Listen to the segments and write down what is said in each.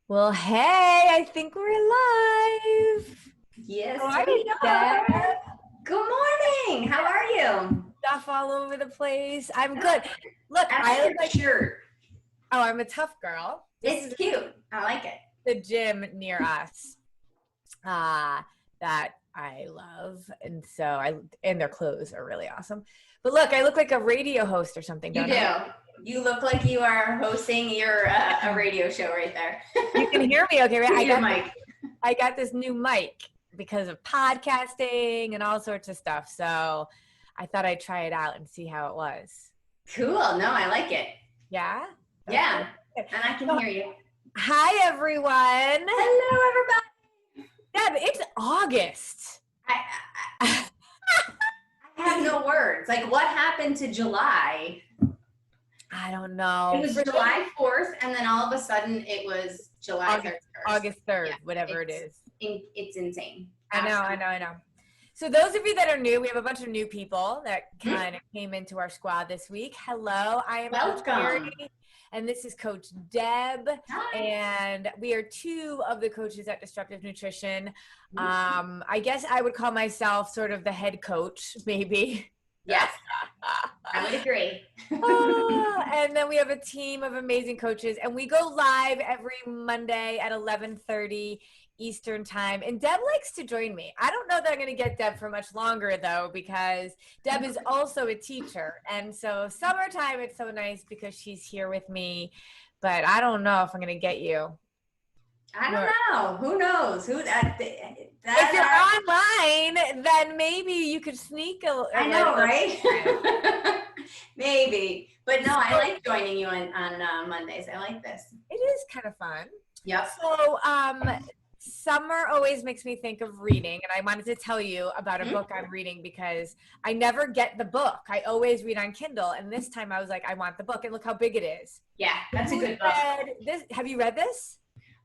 Well, hey, I think we're live. Yes, How are you, we Deb? are. Good morning. How are you? Stuff all over the place. I'm good. Look, I I like look your like, shirt. oh, I'm a tough girl. This is It's cute. I like it. the gym near us that I love. And their clothes are really awesome. But look, I look like a radio host or something, You don't do. I? You look like you are hosting your a radio show right there. You can hear me okay, right? Here's your mic. I got this new mic because of podcasting and all sorts of stuff. So I thought I'd try it out and see how it was. Cool. No, I like it. Yeah? Yeah. Okay. And I can So, hear you. hi, everyone. Hello, everybody. Deb, it's August. I have no words. Like, what happened to July? I don't know. It was July 4th, and then all of a sudden it was July 31st. August 3rd, Yeah, whatever it is. It's insane. I know. So those of you that are new, we have a bunch of new people that kind of came into our squad this week. Hello, I am Coach Mary, and this is Coach Deb. Hi. And we are two of the coaches at Disruptive Nutrition. I guess I would call myself sort of the head coach, maybe. Yes, I would agree. And then we have a team of amazing coaches, and we go live every Monday at 11:30 Eastern time. And Deb likes to join me. I don't know that I'm going to get Deb for much longer, though, because Deb is also a teacher. And so summertime, it's so nice because she's here with me. But I don't know if I'm going to get you. I don't know. Who knows? If you're online, then maybe you could sneak I know, right? Maybe. But no, I like joining you on Mondays. I like this. It is kind of fun. Yep. So summer always makes me think of reading, and I wanted to tell you about a book I'm reading because I never get the book. I always read on Kindle, and this time I was like, I want the book, and look how big it is. Yeah, that's a good book. Have you read this?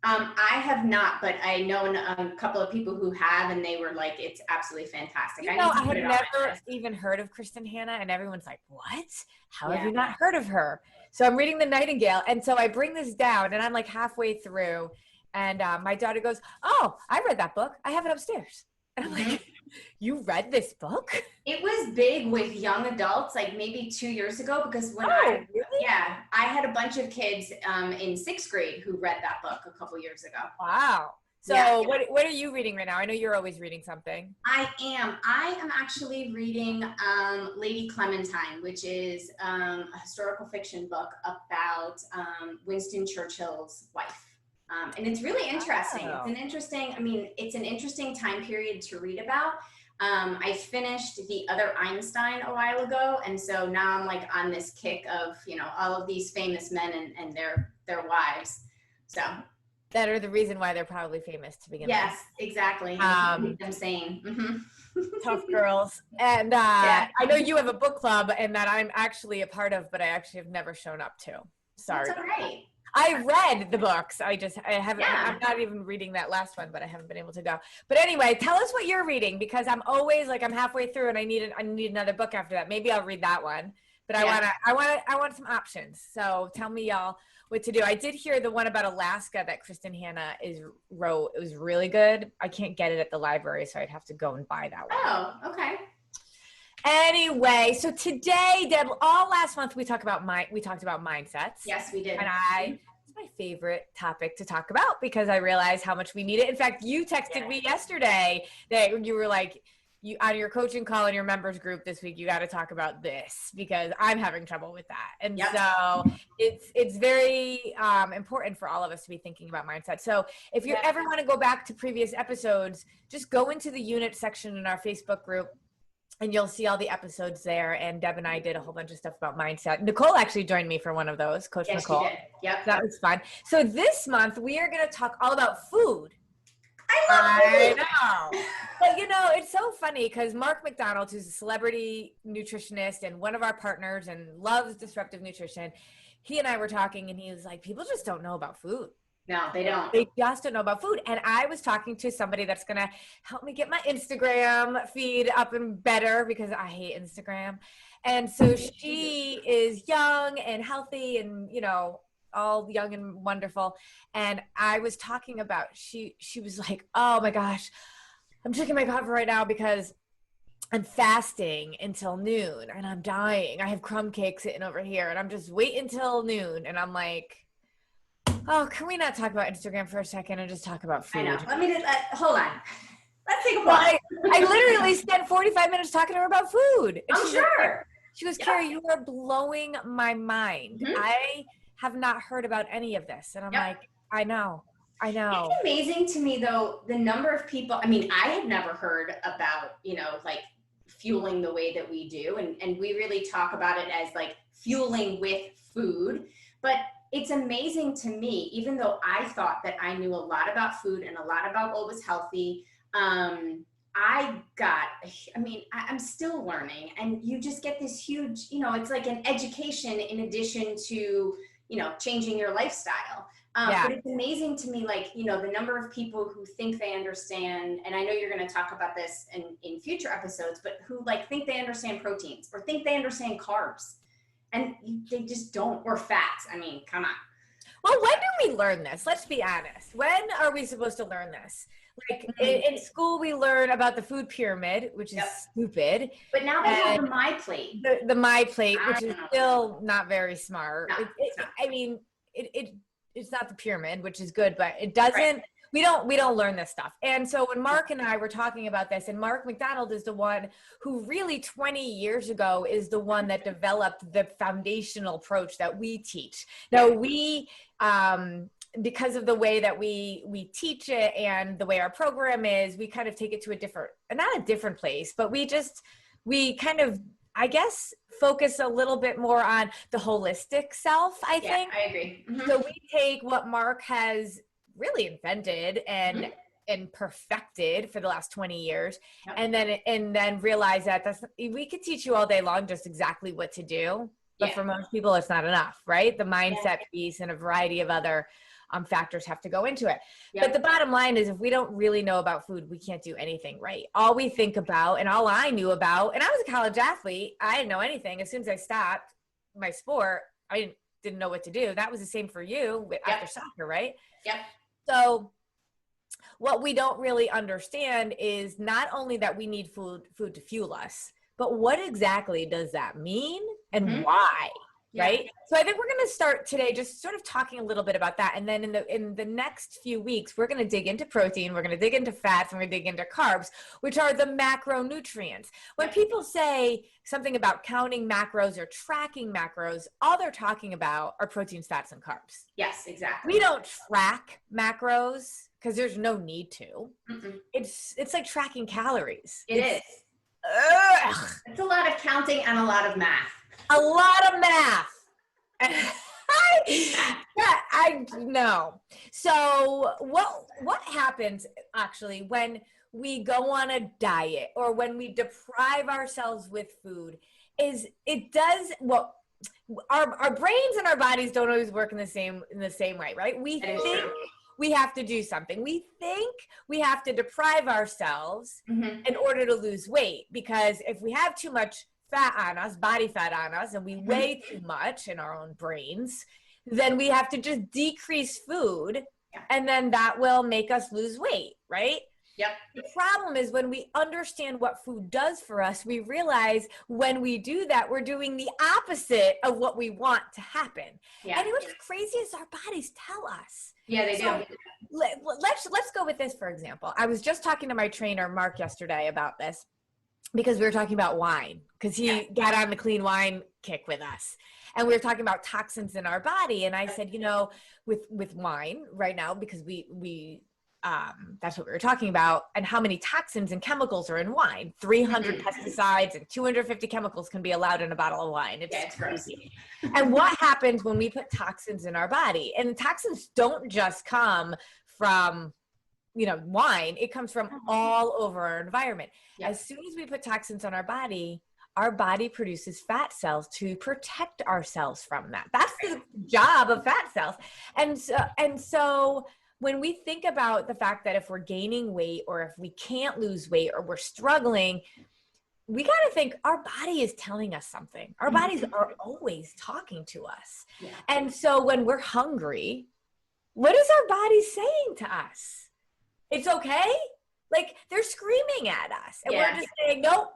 I have not, but I know a couple of people who have, and they were like, it's absolutely fantastic. I had never even heard of Kristen Hanna, and everyone's like, what? How have you not heard of her? So I'm reading The Nightingale, and so I bring this down, and I'm like halfway through, and my daughter goes, oh, I read that book. I have it upstairs. And I'm like, you read this book? It was big with young adults, like maybe 2 years ago, because when really? I had a bunch of kids in 6th grade who read that book a couple years ago. Wow. So what are you reading right now? I know you're always reading something. I am actually reading Lady Clementine, which is a historical fiction book about Winston Churchill's wife. And it's really interesting. Wow. It's an interesting time period to read about. I finished The Other Einstein a while ago, and so now I'm like on this kick of, all of these famous men and their wives. So that are the reason why they're probably famous to begin with. Yes, exactly. I'm saying. Tough girls. And I know you have a book club and that I'm actually a part of, but I actually have never shown up to. Sorry. That's all right. I read the books. I haven't, I'm not even reading that last one, but I haven't been able to go. But anyway, tell us what you're reading, because I'm always like, I'm halfway through and I need another book after that. Maybe I'll read that one, but I want some options. So tell me y'all what to do. I did hear the one about Alaska that Kristen Hanna wrote. It was really good. I can't get it at the library, so I'd have to go and buy that one. Oh, okay. Anyway, so today, Deb, all last month we talked about mindsets. Yes, we did. And it's my favorite topic to talk about because I realize how much we need it. In fact, you texted me yesterday that you were like, you on your coaching call in your members group this week, you got to talk about this because I'm having trouble with that. And so it's very important for all of us to be thinking about mindset. So if you ever want to go back to previous episodes, just go into the unit section in our Facebook group, and you'll see all the episodes there. And Deb and I did a whole bunch of stuff about mindset. Nicole actually joined me for one of those, Coach Nicole. She did. Yep. That was fun. So this month, we are going to talk all about food. I know. But it's so funny because Mark McDonald, who's a celebrity nutritionist and one of our partners and loves Disruptive Nutrition, he and I were talking and he was like, people just don't know about food. No, they don't. They just don't know about food. And I was talking to somebody that's going to help me get my Instagram feed up and better because I hate Instagram. And so she is young and healthy and, all young and wonderful. And I was talking about, she was like, oh my gosh, I'm drinking my coffee right now because I'm fasting until noon and I'm dying. I have crumb cake sitting over here and I'm just waiting until noon. And I'm like, oh, can we not talk about Instagram for a second and just talk about food? I know. Hold on. Let's take a Well, pause. I literally spent 45 minutes talking to her about food. And I'm sure. She goes, Carrie, you are blowing my mind. Mhm. I have not heard about any of this. And I'm like, I know. It's amazing to me though, the number of people, I mean, I had never heard about, like fueling the way that we do. And we really talk about it as like fueling with food, but it's amazing to me, even though I thought that I knew a lot about food and a lot about what was healthy. I'm still learning, and you just get this huge, it's like an education in addition to, changing your lifestyle. But it's amazing to me, like, the number of people who think they understand, and I know you're going to talk about this in future episodes, but who like think they understand proteins or think they understand carbs, and they just don't, or fats. I mean, come on. Well, when do we learn this? Let's be honest. When are we supposed to learn this? Like in school, we learn about the food pyramid, which is stupid. But now they have the My Plate. The My Plate, which is still not very smart. No, it's not the pyramid, which is good, but it doesn't. Right. We don't learn this stuff. And so when Mark and I were talking about this, and Mark McDonald is the one who really 20 years ago is the one that developed the foundational approach that we teach. Now we, because of the way that we teach it and the way our program is, we kind of take it to not a different place, but we kind of, I guess, focus a little bit more on the holistic self, I think. I agree. Mm-hmm. So we take what Mark has really invented and perfected for the last 20 years, and then realize that we could teach you all day long just exactly what to do, but for most people it's not enough, right? The mindset piece and a variety of other factors have to go into it. But the bottom line is, if we don't really know about food, we can't do anything right. All we think about, and all I knew about, and I was a college athlete, I didn't know anything. As soon as I stopped my sport, I didn't know what to do. That was the same for you after soccer, right? Yep. So what we don't really understand is not only that we need food to fuel us, but what exactly does that mean and why? Right? So I think we're going to start today just sort of talking a little bit about that. And then in the next few weeks, we're going to dig into protein, we're going to dig into fats, and we're going to dig into carbs, which are the macronutrients. When people say something about counting macros or tracking macros, all they're talking about are proteins, fats, and carbs. Yes, exactly. We don't track macros because there's no need to. Mm-mm. It's like tracking calories. It is. It's a lot of counting and a lot of math. A lot of math. I know. So what happens actually when we go on a diet or when we deprive ourselves with food is it does what our brains and our bodies don't always work in the same way, right? We think we have to do something. We think we have to deprive ourselves in order to lose weight, because if we have too much fat on us, body fat on us, and we weigh too much in our own brains, then we have to just decrease food, and then that will make us lose weight, right? Yep. The problem is when we understand what food does for us, we realize when we do that, we're doing the opposite of what we want to happen. Yeah. And what's crazy is our bodies tell us. Yeah, they do. Let's go with this, for example. I was just talking to my trainer, Mark, yesterday about this, because we were talking about wine, because he got on the clean wine kick with us. And we were talking about toxins in our body. And I said, with wine right now, because we that's what we were talking about, and how many toxins and chemicals are in wine. 300 pesticides and 250 chemicals can be allowed in a bottle of wine. It's crazy. And what happens when we put toxins in our body? And the toxins don't just come from wine. It comes from all over our environment. As soon as we put toxins on our body produces fat cells to protect ourselves from that. That's the job of fat cells. And so when we think about the fact that if we're gaining weight or if we can't lose weight or we're struggling, we got to think our body is telling us something. Our bodies are always talking to us. Yeah. And so when we're hungry, what is our body saying to us? It's okay. Like they're screaming at us and we're just saying, nope,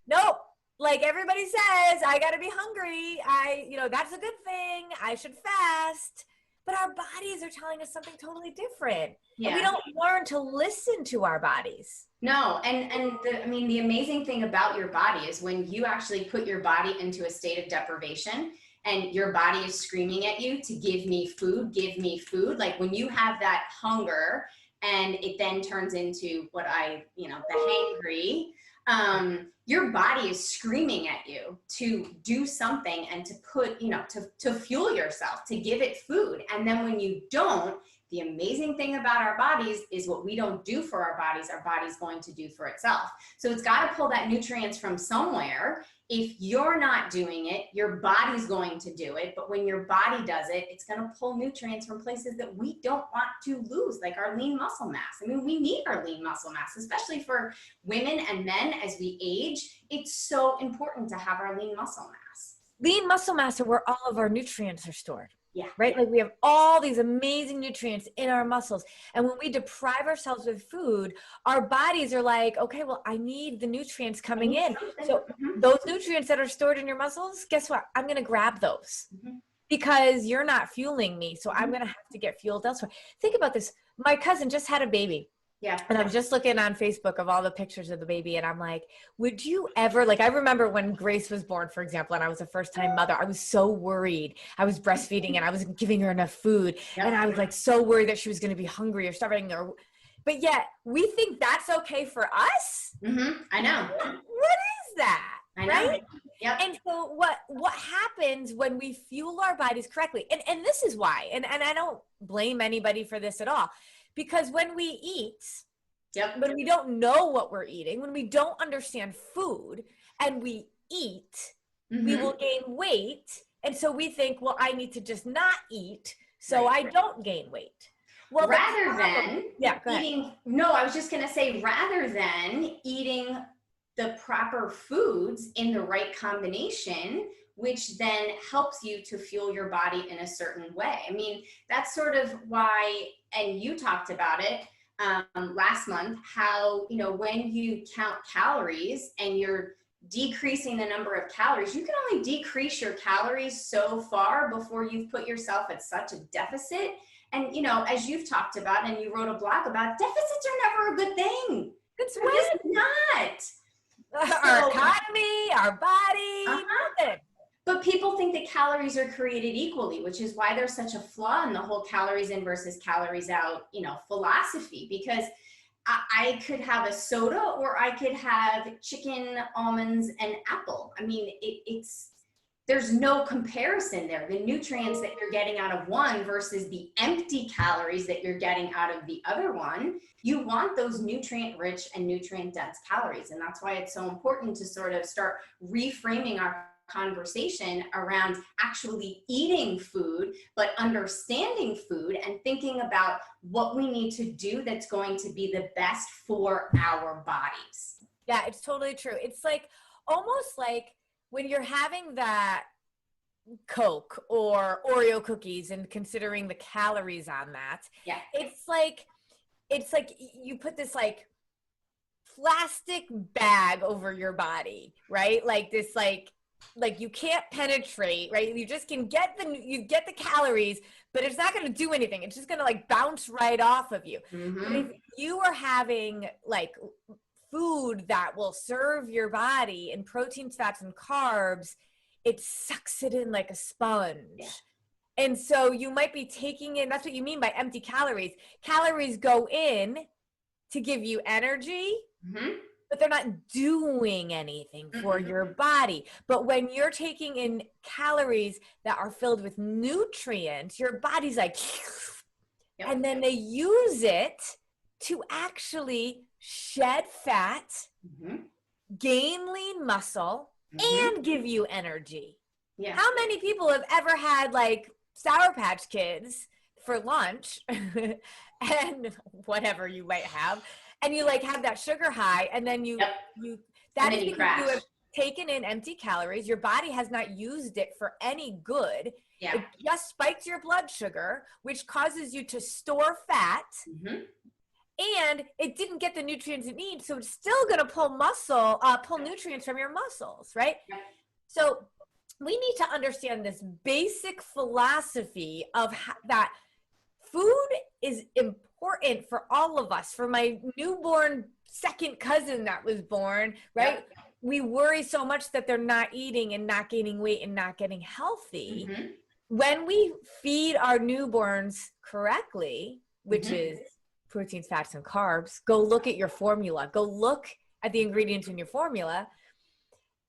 nope. Like everybody says, I got to be hungry. That's a good thing. I should fast. But our bodies are telling us something totally different. Yeah. And we don't learn to listen to our bodies. No. And the amazing thing about your body is when you actually put your body into a state of deprivation and your body is screaming at you to give me food, like when you have that hunger and it then turns into the hangry, your body is screaming at you to do something and to put, to fuel yourself, to give it food. And then when you don't, the amazing thing about our bodies is what we don't do for our body's going to do for itself. So it's got to pull that nutrients from somewhere. If you're not doing it, your body's going to do it. But when your body does it, it's going to pull nutrients from places that we don't want to lose, like our lean muscle mass. I mean, we need our lean muscle mass, especially for women and men as we age. It's so important to have our lean muscle mass. Lean muscle mass are where all of our nutrients are stored. Yeah. Right? Like we have all these amazing nutrients in our muscles. And when we deprive ourselves of food, our bodies are like, okay, well, I need the nutrients coming in. So those nutrients that are stored in your muscles, guess what? I'm going to grab those because you're not fueling me. So I'm going to have to get fueled elsewhere. Think about this. My cousin just had a baby. Yeah. And I'm just looking on Facebook of all the pictures of the baby. And I'm like, would you ever, I remember when Grace was born, for example, and I was a first time mother, I was so worried. I was breastfeeding and I wasn't giving her enough food. Yep. And I was so worried that she was going to be hungry or starving but yet we think that's okay for us. I know. What is that? I know. Right? Yep. And so what happens when we fuel our bodies correctly? And this is why, and I don't blame anybody for this at all. Because when we eat, when we don't know what we're eating, when we don't understand food and we eat, we will gain weight. And so we think, well, I need to just not eat so I don't gain weight. Well, rather than eating, I was just going to say, rather than eating the proper foods in the right combination, which then helps you to fuel your body in a certain way. I mean, that's sort of why, and you talked about it last month, how, when you count calories and you're decreasing the number of calories, you can only decrease your calories so far before you've put yourself at such a deficit. And, as you've talked about, and you wrote a blog about, deficits are never a good thing. It's not. Our economy, our body, nothing. But people think that calories are created equally, which is why there's such a flaw in the whole calories in versus calories out, philosophy, because I could have a soda or I could have chicken, almonds, and apple. I mean, there's no comparison there. The nutrients that you're getting out of one versus the empty calories that you're getting out of the other one, you want those nutrient-rich and nutrient-dense calories. And that's why it's so important to sort of start reframing our conversation around actually eating food, but understanding food and thinking about what we need to do that's going to be the best for our bodies. Yeah, it's totally true. It's almost like when you're having that Coke or Oreo cookies and considering the calories on that, it's like you put this plastic bag over your body, right? Like this you can't penetrate, right? You just can get the calories, but it's not going to do anything. It's just going to bounce right off of you. But if you are having food that will serve your body in proteins, fats, and carbs, it sucks it in like a sponge. Yeah. And so you might be taking in, that's what you mean by empty calories. Calories go in to give you energy, but they're not doing anything for your body. But when you're taking in calories that are filled with nutrients, your body's and then they use it to actually shed fat, gain lean muscle, and give you energy. Yeah. How many people have ever had Sour Patch Kids for lunch and whatever you might have, and you have that sugar high, and then That And is then you because you crash. have taken in empty calories. Your body has not used it for any good. Yeah. It just spikes your blood sugar, which causes you to store fat. Mm-hmm. And it didn't get the nutrients it needs, so it's still going to pull nutrients from your muscles, right? Yep. So we need to understand this basic philosophy of that food is important for all of us. For my newborn second cousin that was born, right? Yep. We worry so much that they're not eating and not gaining weight and not getting healthy. Mm-hmm. When we feed our newborns correctly, which mm-hmm. is proteins, fats, and carbs, go look at your formula, go look at the ingredients in your formula,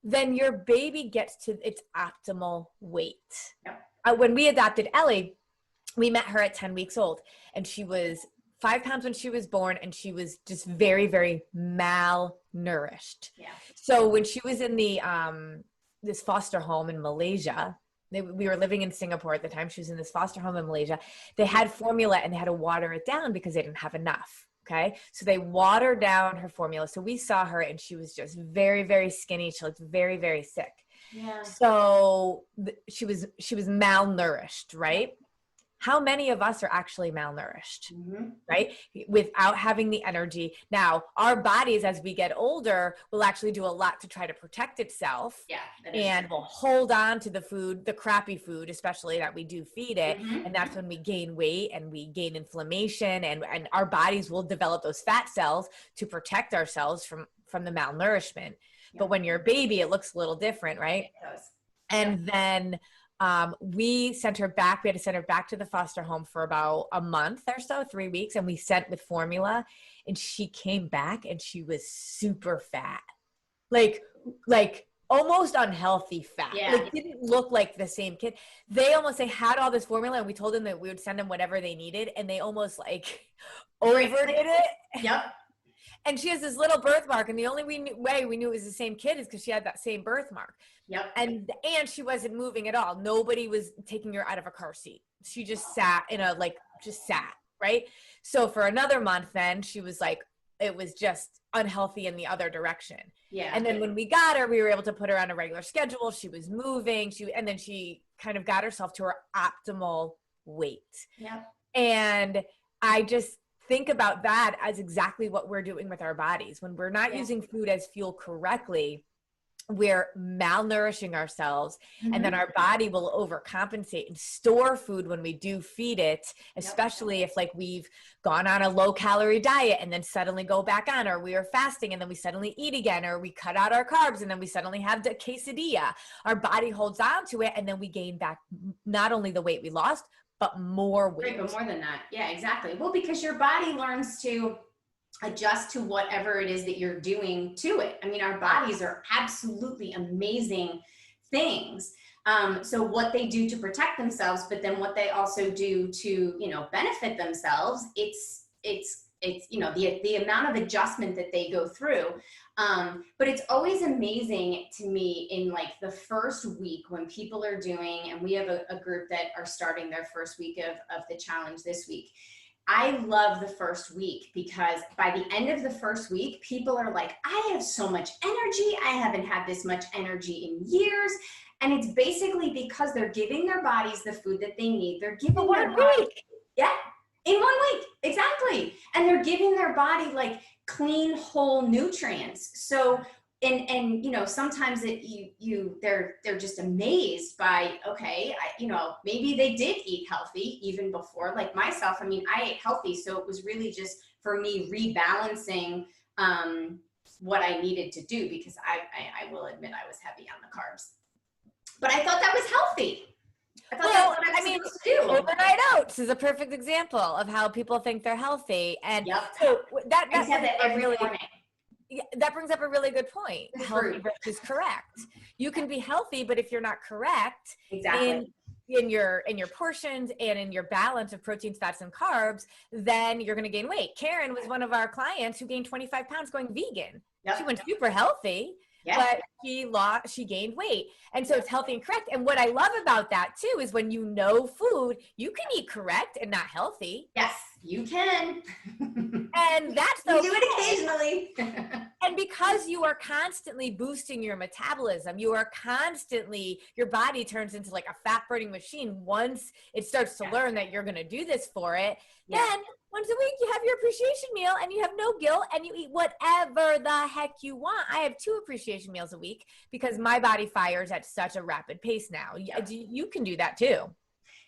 then your baby gets to its optimal weight. Yep. When we adopted Ellie, we met her at 10 weeks old, and she was 5 pounds when she was born, and she was just very, very malnourished. Yeah. So when she was in the this foster home in Malaysia, we were living in Singapore at the time. She was in this foster home in Malaysia. They had formula and they had to water it down because they didn't have enough. Okay. So they watered down her formula. So we saw her and she was just very, very skinny. She looked very, very sick. Yeah. So she was malnourished, right? How many of us are actually malnourished, mm-hmm. right? Without having the energy. Now, our bodies, as we get older, will actually do a lot to try to protect itself. Yeah, and we'll hold on to the food, the crappy food, especially that we do feed it. Mm-hmm. And that's when we gain weight and we gain inflammation, and our bodies will develop those fat cells to protect ourselves from the malnourishment. Yeah. But when you're a baby, it looks a little different, right? It does. And then we sent her back. We had to send her back to the foster home for about a month or so, 3 weeks. And we sent with formula, and she came back and she was super fat, like almost unhealthy fat. Yeah. Like didn't look like the same kid. They had all this formula, and we told them that we would send them whatever they needed. And they almost overdid it. Yep. And she has this little birthmark, and the only way we knew it was the same kid is because she had that same birthmark. Yep. And she wasn't moving at all. Nobody was taking her out of a car seat. She just sat right? So for another month then, she was it was just unhealthy in the other direction. Yeah. And then when we got her, we were able to put her on a regular schedule. She was moving. And then she kind of got herself to her optimal weight. Yeah. And I just think about that as exactly what we're doing with our bodies. When we're not using food as fuel correctly, we're malnourishing ourselves, mm-hmm. and then our body will overcompensate and store food when we do feed it, especially if we've gone on a low calorie diet and then suddenly go back on, or we are fasting and then we suddenly eat again, or we cut out our carbs and then we suddenly have the quesadilla. Our body holds on to it, and then we gain back not only the weight we lost, but more weight. Right, but more than that. Yeah, exactly. Well, because your body learns to adjust to whatever it is that you're doing to it. I mean, our bodies are absolutely amazing things. So what they do to protect themselves, but then what they also do to, benefit themselves, it's the amount of adjustment that they go through. But it's always amazing to me in the first week when people are doing, and we have a group that are starting their first week of the challenge this week. I love the first week because by the end of the first week, people are like, I have so much energy. I haven't had this much energy in years. And it's basically because they're giving their bodies the food that they need. They're giving their body, in 1 week, exactly. And they're giving their body clean, whole nutrients. So, and sometimes they're just amazed by, okay, maybe they did eat healthy even before, like myself. I mean, I ate healthy. So it was really just for me rebalancing what I needed to do, because I will admit I was heavy on the carbs, but I thought that was healthy. I thought that's what I was supposed to do. Overnight oats is a perfect example of how people think they're healthy. And so that every morning. Yeah, that brings up a really good point. Healthy versus correct. You can be healthy, but if you're not correct in your portions and in your balance of proteins, fats, and carbs, then you're going to gain weight. Karen was one of our clients who gained 25 pounds going vegan. Yep. She went super healthy, but she gained weight. And so it's healthy and correct. And what I love about that too is when food, you can eat correct and not healthy. Yes. You can. And that's You okay. do it occasionally. And because you are constantly boosting your metabolism, your body turns into like a fat burning machine. Once it starts to learn that you're going to do this for it, then once a week you have your appreciation meal and you have no guilt and you eat whatever the heck you want. I have 2 appreciation meals a week because my body fires at such a rapid pace now. You can do that too.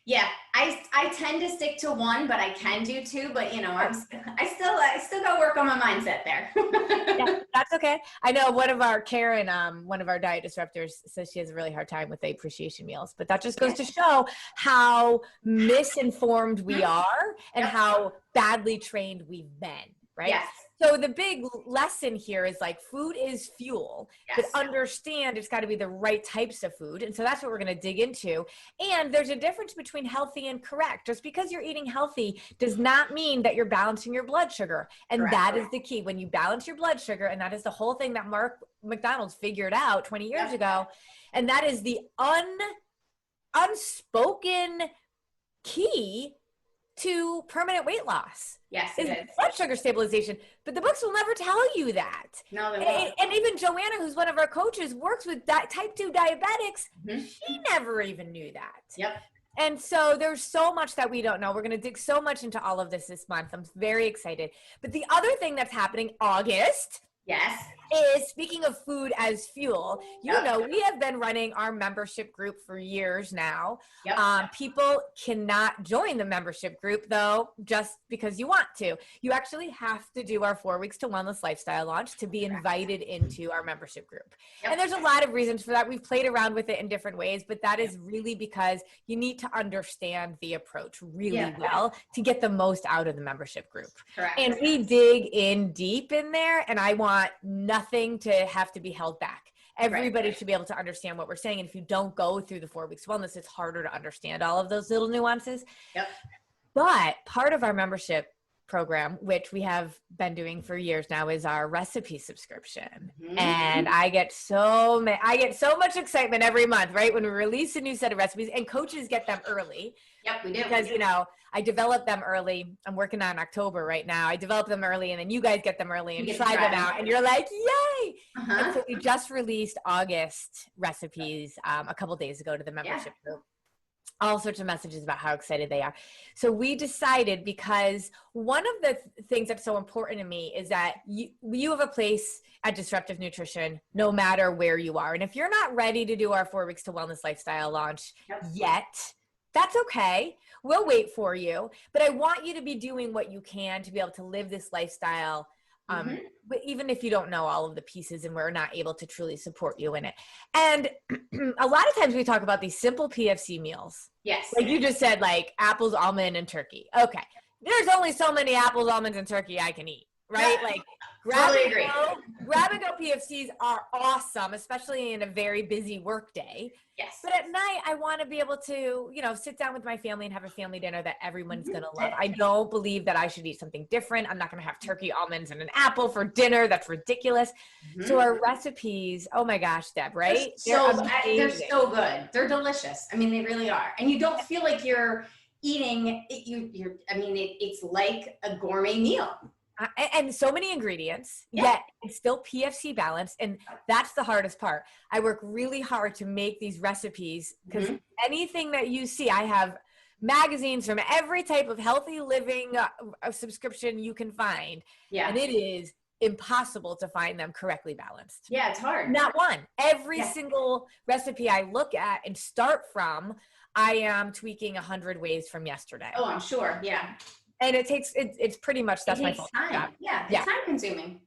Yeah, I tend to stick to 1, but I can do 2. But you know, I still got to work on my mindset there. Yeah, that's okay. I know one of our diet disruptors says she has a really hard time with the appreciation meals, but that just goes to show how misinformed we are and how badly trained we've been, right? Yes. So the big lesson here is like food is fuel, but understand it's got to be the right types of food. And so that's what we're going to dig into. And there's a difference between healthy and correct. Just because you're eating healthy does not mean that you're balancing your blood sugar. And that is the key. When you balance your blood sugar, and that is the whole thing that Mark McDonald's figured out 20 years ago. And that is the unspoken key to permanent weight loss. Yes, is blood sugar stabilization. But the books will never tell you that. No, they won't. And even Joanna, who's one of our coaches, works with type 2 diabetics. She never even knew that. Yep. And so there's so much that we don't know. We're going to dig so much into all of this month. I'm very excited. But the other thing that's happening August is, speaking of food as fuel, you know, we have been running our membership group for years now. People cannot join the membership group though, just because you want to. You actually have to do our 4 weeks to wellness lifestyle launch to be invited into our membership group. And there's a lot of reasons for that. We've played around with it in different ways, but that is really because you need to understand the approach really well to get the most out of the membership group. And we dig in deep in there, and I want nothing to have to be held back. Everybody should be able to understand what we're saying. And if you don't go through the 4 weeks wellness, it's harder to understand all of those little nuances. But part of our membership program, which we have been doing for years now, is our recipe subscription. And I get so much excitement every month, right? When we release a new set of recipes, and coaches get them early. We do. Because, you know, I develop them early. I'm working on October right now. I develop them early, and then you guys get them early and try them out, and you're like, yay! And so we just released August recipes a couple days ago to the membership group. All sorts of messages about how excited they are. So we decided, because one of the things that's so important to me is that you have a place at Disruptive Nutrition no matter where you are. And if you're not ready to do our 4 weeks to wellness lifestyle launch yet, that's okay. We'll wait for you. But I want you to be doing what you can to be able to live this lifestyle, but even if you don't know all of the pieces and we're not able to truly support you in it. And a lot of times we talk about these simple PFC meals. Like you just said, like apples, almond, and turkey. Okay. There's only so many apples, almonds, and turkey I can eat, right? Like grab and go PFCs are awesome, especially in a very busy work day. But at night, I want to be able to, you know, sit down with my family and have a family dinner that everyone's going to love. I don't believe that I should eat something different. I'm not going to have turkey, almonds, and an apple for dinner. That's ridiculous. So our recipes, oh my gosh, Deb, right? They're so good. They're delicious. I mean, they really are. And you don't feel like you're eating, it's like a gourmet meal. And so many ingredients, yet it's still PFC balanced. And that's the hardest part. I work really hard to make these recipes, because anything that you see, I have magazines from every type of healthy living subscription you can find. And it is impossible to find them correctly balanced. It's hard. Not one. Every single recipe I look at and start from, I am tweaking 100 ways from yesterday. Oh, I'm sure. And it's pretty much, that's my fault. It's time consuming.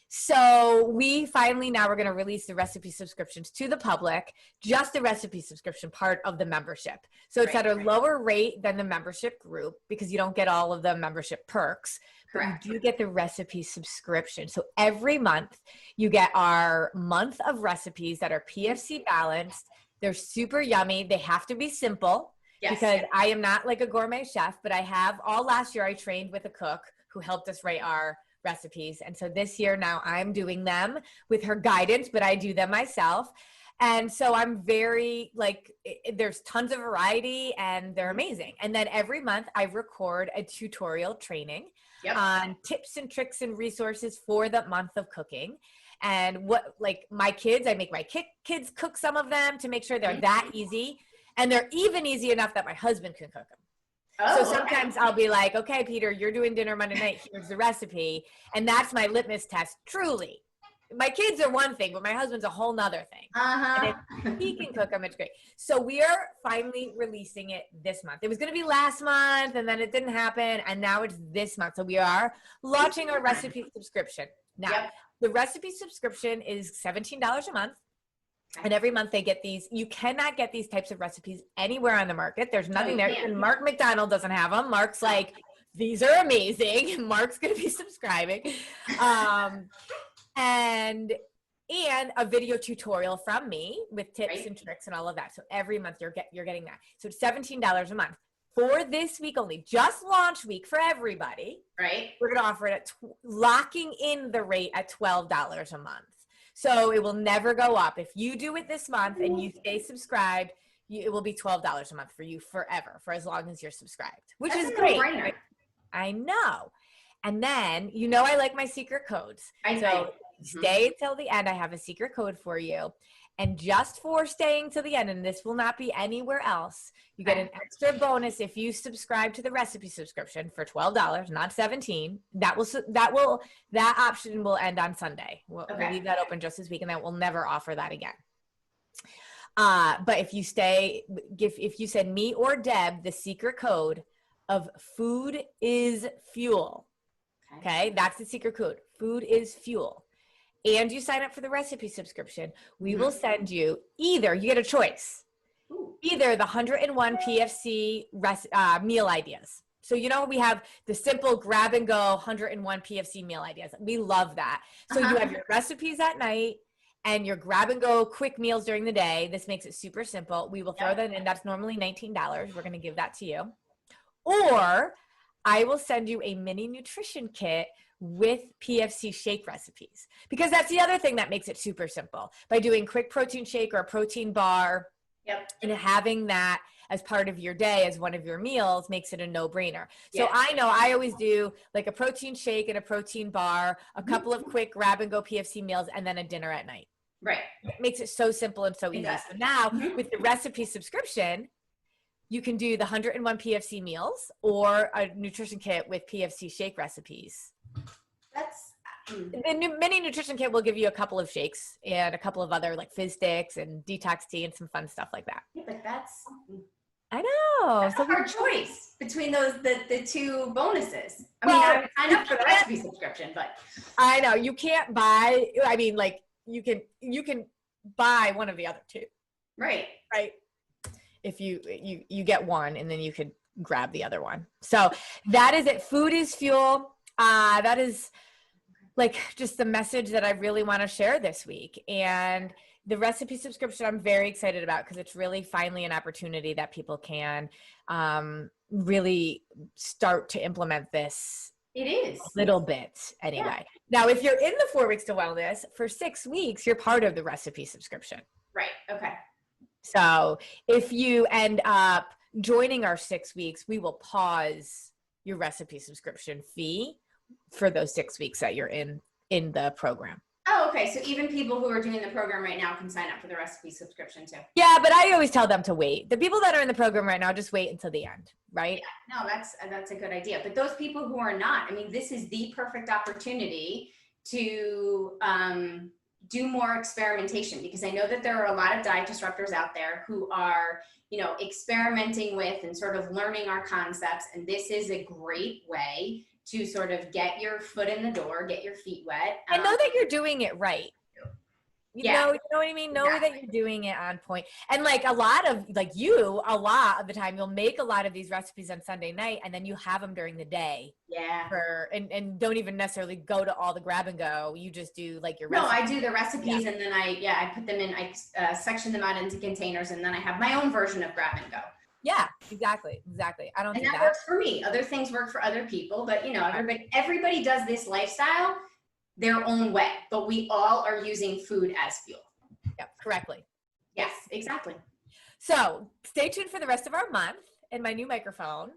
So we finally, now we're going to release the recipe subscriptions to the public, just the recipe subscription part of the membership. So it's at a lower rate than the membership group, because you don't get all of the membership perks. But you do get the recipe subscription. So every month you get our month of recipes that are PFC balanced. They're super yummy. They have to be simple. Because I am not like a gourmet chef, but all last year I trained with a cook who helped us write our recipes. And so this year now I'm doing them with her guidance, but I do them myself. And so I'm very like, there's tons of variety and they're amazing. And then every month I record a tutorial training on tips and tricks and resources for the month of cooking. And what, like my kids, I make my kids cook some of them to make sure they're that easy. And they're even easy enough that my husband can cook them. So sometimes I'll be like, okay, Peter, you're doing dinner Monday night. Here's the recipe. And that's my litmus test, truly. My kids are one thing, but my husband's a whole nother thing. And if he can cook them, it's great. So we are finally releasing it this month. It was going to be last month, and then it didn't happen, and now it's this month. So we are launching our recipe subscription. Now, the recipe subscription is $17 a month. And every month they get these. You cannot get these types of recipes anywhere on the market. There's nothing there. Even Mark McDonald doesn't have them. Mark's like, these are amazing. Mark's going to be subscribing. And a video tutorial from me with tips and tricks and all of that. So every month you're getting that. So it's $17 a month for this week only, just launch week for everybody. Right. We're going to offer it at locking in the rate at $12 a month. So it will never go up. If you do it this month and you stay subscribed, it will be $12 a month for you forever, for as long as you're subscribed, which is great. Right? I know. And then, I like my secret codes. Stay till the end. I have a secret code for you. And just for staying till the end, and this will not be anywhere else, you get an extra bonus if you subscribe to the recipe subscription for $12, not $17. That option will end on Sunday. We'll leave that open just this week, and then we'll never offer that again. But if you send me or Deb the secret code of food is fuel, okay, that's the secret code. Food is fuel. And you sign up for the recipe subscription, we will send you you get a choice, either the 101 PFC meal ideas. So, we have the simple grab and go 101 PFC meal ideas. We love that. So you have your recipes at night and your grab and go quick meals during the day. This makes it super simple. We will throw that in. That's normally $19. We're going to give that to you. Or I will send you a mini nutrition kit with PFC shake recipes, because that's the other thing that makes it super simple. By doing quick protein shake or a protein bar and having that as part of your day as one of your meals makes it a no-brainer. So I know I always do like a protein shake and a protein bar, a couple of quick grab and go PFC meals, and then a dinner at night. Right. It makes it so simple and so easy. So now with the recipe subscription, you can do the 101 PFC meals or a nutrition kit with PFC shake recipes. The mini nutrition kit will give you a couple of shakes and a couple of other like fizz sticks and detox tea and some fun stuff like that. Yeah, but I know. That's a hard choice between the two bonuses. I would sign up for the recipe subscription, but I know you can't buy. I mean, like you can buy one of the other two. Right. If you get one and then you could grab the other one. So that is it. Food is fuel. That is like just the message that I really want to share this week. And the recipe subscription I'm very excited about, because it's really finally an opportunity that people can really start to implement this. It is a little bit anyway. Now, if you're in the 4 weeks to wellness for 6 weeks, you're part of the recipe subscription. Right. Okay. So if you end up joining our 6 weeks, we will pause your recipe subscription fee for those 6 weeks that you're in the program. Oh, okay. So even people who are doing the program right now can sign up for the recipe subscription too. Yeah, but I always tell them to wait. The people that are in the program right now, just wait until the end, right? Yeah, no, that's a good idea. But those people who are not, this is the perfect opportunity to do more experimentation, because I know that there are a lot of diet disruptors out there who are, experimenting with and sort of learning our concepts. And this is a great way to sort of get your foot in the door, get your feet wet. And know that you're doing it right. You know what I mean? Know that you're doing it on point. And like a lot of the time, you'll make a lot of these recipes on Sunday night, and then you have them during the day. Yeah. And don't even necessarily go to all the grab and go. You just do like your recipes. No, I do the recipes and then I put them in, I section them out into containers, and then I have my own version of grab and go. Yeah, exactly. I don't and do that works for me. Other things work for other people, but everybody does this lifestyle their own way, but we all are using food as fuel. Yep, correctly. Yes, exactly. So stay tuned for the rest of our month in my new microphone,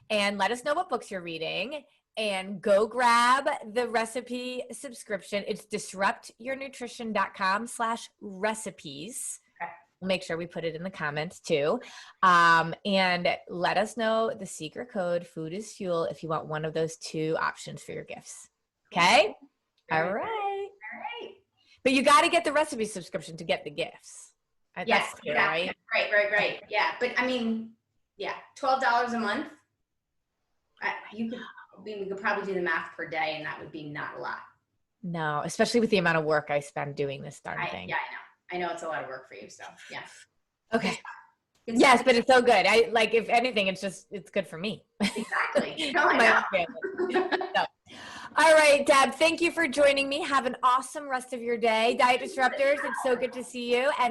and let us know what books you're reading, and go grab the recipe subscription. It's disruptyournutrition.com/recipes. Okay. We'll make sure we put it in the comments too. And let us know the secret code food is fuel if you want one of those 2 options for your gifts. Okay. All right. All right. But you got to get the recipe subscription to get the gifts. Yes, That's clear, exactly. right? Right. Yeah. But I mean, yeah, $12 a month. We could probably do the math per day, and that would be not a lot. No, especially with the amount of work I spend doing this darn thing. Yeah, I know it's a lot of work for you. So yeah. Okay. Yes, but it's so good. If anything, it's good for me. Exactly. No, I know. So, all right, Deb, thank you for joining me. Have an awesome rest of your day. Diet Disruptors, it's so good to see you. And